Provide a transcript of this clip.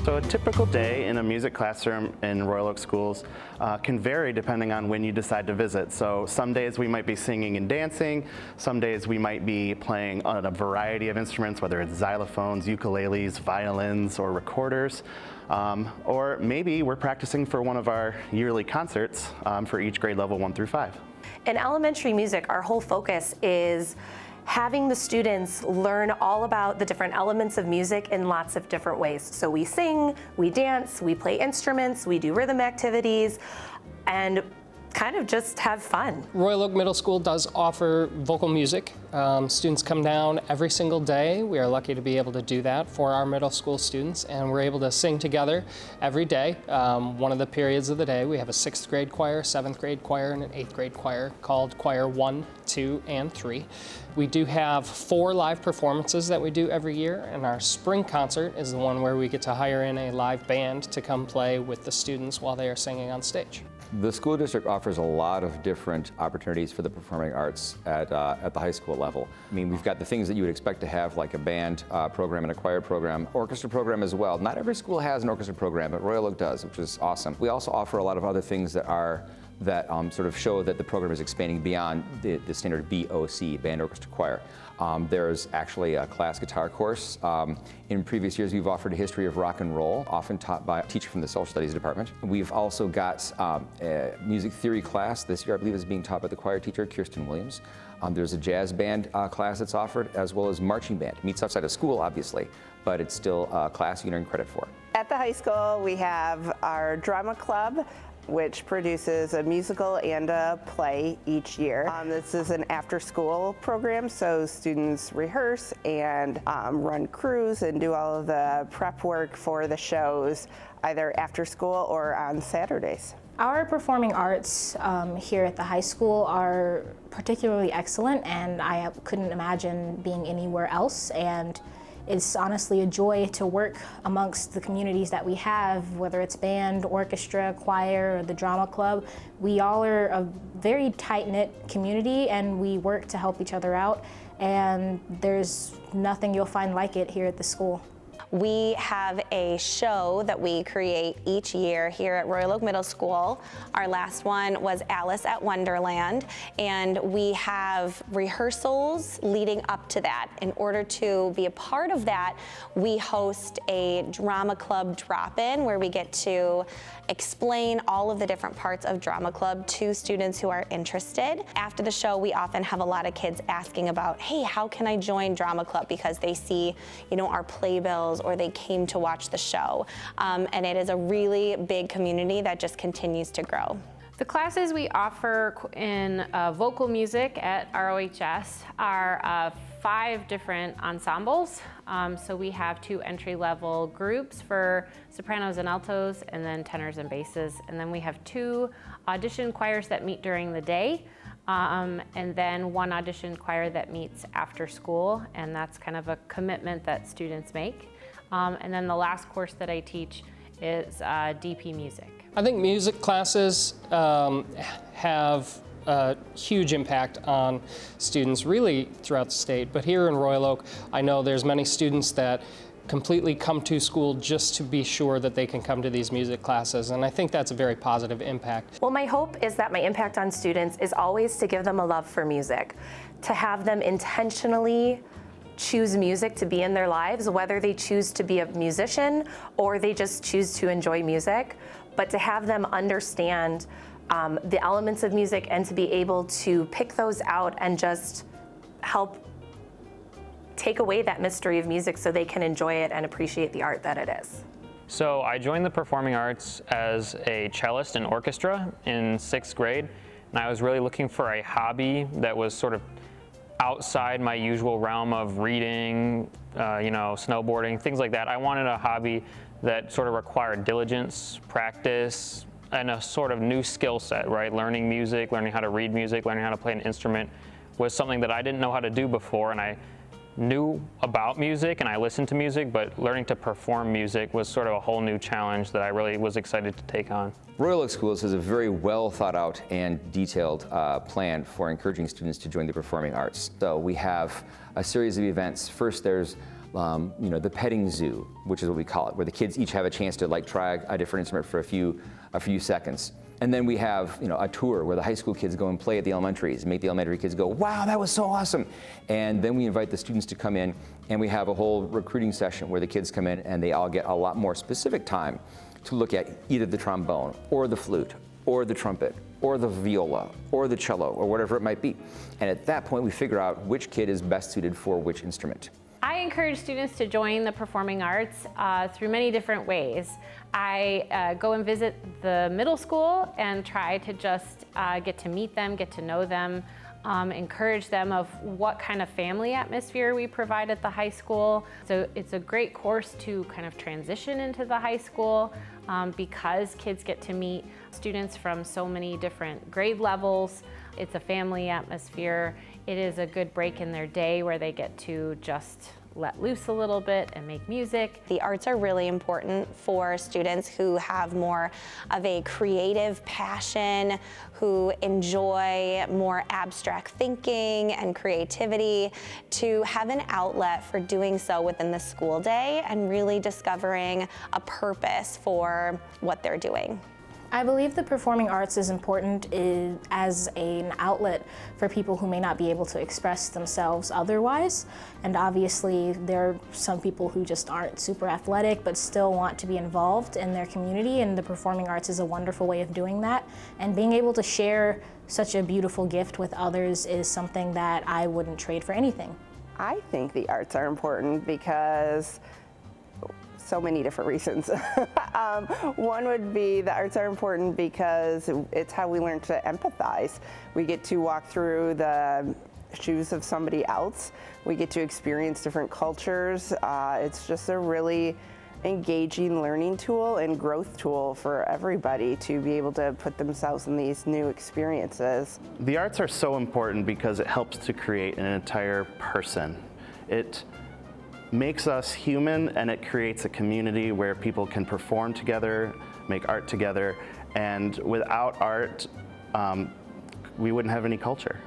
So a typical day in a music classroom in Royal Oak Schools can vary depending on when you decide to visit. So some days we might be singing and dancing, some days we might be playing on a variety of instruments, whether it's xylophones, ukuleles, violins, or recorders. Or maybe we're practicing for one of our yearly concerts for each grade level 1 through 5. In elementary music, our whole focus is having the students learn all about the different elements of music in lots of different ways. So we sing, we dance, we play instruments, we do rhythm activities, and kind of just have fun. Royal Oak Middle School does offer vocal music. Students come down every single day. We are lucky to be able to do that for our middle school students, and we're able to sing together every day. One of the periods of the day, we have a 6th grade choir, 7th grade choir, and an 8th grade choir called Choir 1, 2, and 3. We do have 4 live performances that we do every year, and our spring concert is the one where we get to hire in a live band to come play with the students while they are singing on stage. The school district offers a lot of different opportunities for the performing arts at the high school level. I mean, we've got the things that you would expect to have, like a band program and a choir program, orchestra program as well. Not every school has an orchestra program, but Royal Oak does, which is awesome. We also offer a lot of other things that sort of show that the program is expanding beyond the standard BOC, band, orchestra, choir. There's actually a class guitar course. In previous years, we've offered a history of rock and roll, often taught by a teacher from the social studies department. We've also got a music theory class. This year, I believe, is being taught by the choir teacher, Kirsten Williams. There's a jazz band class that's offered, as well as marching band. Meets outside of school, obviously, but it's still a class you can earn credit for. At the high school, we have our drama club, which produces a musical and a play each year. This is an after-school program, so students rehearse and run crews and do all of the prep work for the shows, either after school or on Saturdays. Our performing arts here at the high school are particularly excellent, and I couldn't imagine being anywhere else. And it's honestly a joy to work amongst the communities that we have, whether it's band, orchestra, choir, or the drama club. We all are a very tight-knit community, and we work to help each other out, and there's nothing you'll find like it here at the school. We have a show that we create each year here at Royal Oak Middle School. Our last one was Alice at Wonderland, and we have rehearsals leading up to that. In order to be a part of that, we host a drama club drop-in where we get to explain all of the different parts of drama club to students who are interested. After the show, we often have a lot of kids asking about, hey, how can I join drama club? Because they see, our playbills, or they came to watch the show. And it is a really big community that just continues to grow. The classes we offer in vocal music at ROHS are 5 different ensembles. So we have 2 entry-level groups for sopranos and altos, and then tenors and basses. And then we have 2 audition choirs that meet during the day, and then 1 audition choir that meets after school, and that's kind of a commitment that students make. And then the last course that I teach is DP music. I think music classes have a huge impact on students really throughout the state, but here in Royal Oak, I know there's many students that completely come to school just to be sure that they can come to these music classes, and I think that's a very positive impact. Well, my hope is that my impact on students is always to give them a love for music, to have them intentionally choose music to be in their lives, whether they choose to be a musician or they just choose to enjoy music, but to have them understand the elements of music and to be able to pick those out and just help take away that mystery of music so they can enjoy it and appreciate the art that it is. So I joined the performing arts as a cellist in orchestra in 6th grade, and I was really looking for a hobby that was sort of outside my usual realm of reading, snowboarding, things like that. I wanted a hobby that sort of required diligence, practice, and a sort of new skill set, right? Learning music, learning how to read music, learning how to play an instrument was something that I didn't know how to do before, and I knew about music and I listened to music, but learning to perform music was sort of a whole new challenge that I really was excited to take on. Royal Oak Schools has a very well thought out and detailed plan for encouraging students to join the performing arts. So we have a series of events. First, there's the petting zoo, which is what we call it, where the kids each have a chance to like try a different instrument for a few seconds. And then we have a tour where the high school kids go and play at the elementaries and make the elementary kids go, wow, that was so awesome. And then we invite the students to come in, and we have a whole recruiting session where the kids come in and they all get a lot more specific time to look at either the trombone or the flute or the trumpet or the viola or the cello or whatever it might be. And at that point we figure out which kid is best suited for which instrument. I encourage students to join the performing arts through many different ways. I go and visit the middle school and try to just get to meet them, get to know them, encourage them of what kind of family atmosphere we provide at the high school. So it's a great course to kind of transition into the high school because kids get to meet students from so many different grade levels. It's a family atmosphere. It is a good break in their day where they get to just let loose a little bit and make music. The arts are really important for students who have more of a creative passion, who enjoy more abstract thinking and creativity, to have an outlet for doing so within the school day and really discovering a purpose for what they're doing. I believe the performing arts is important as an outlet for people who may not be able to express themselves otherwise. And obviously there are some people who just aren't super athletic but still want to be involved in their community, and the performing arts is a wonderful way of doing that. And being able to share such a beautiful gift with others is something that I wouldn't trade for anything. I think the arts are important because so many different reasons. One would be the arts are important because it's how we learn to empathize. We get to walk through the shoes of somebody else. We get to experience different cultures. It's just a really engaging learning tool and growth tool for everybody to be able to put themselves in these new experiences. The arts are so important because it helps to create an entire person. It makes us human, and it creates a community where people can perform together, make art together, and without art, we wouldn't have any culture.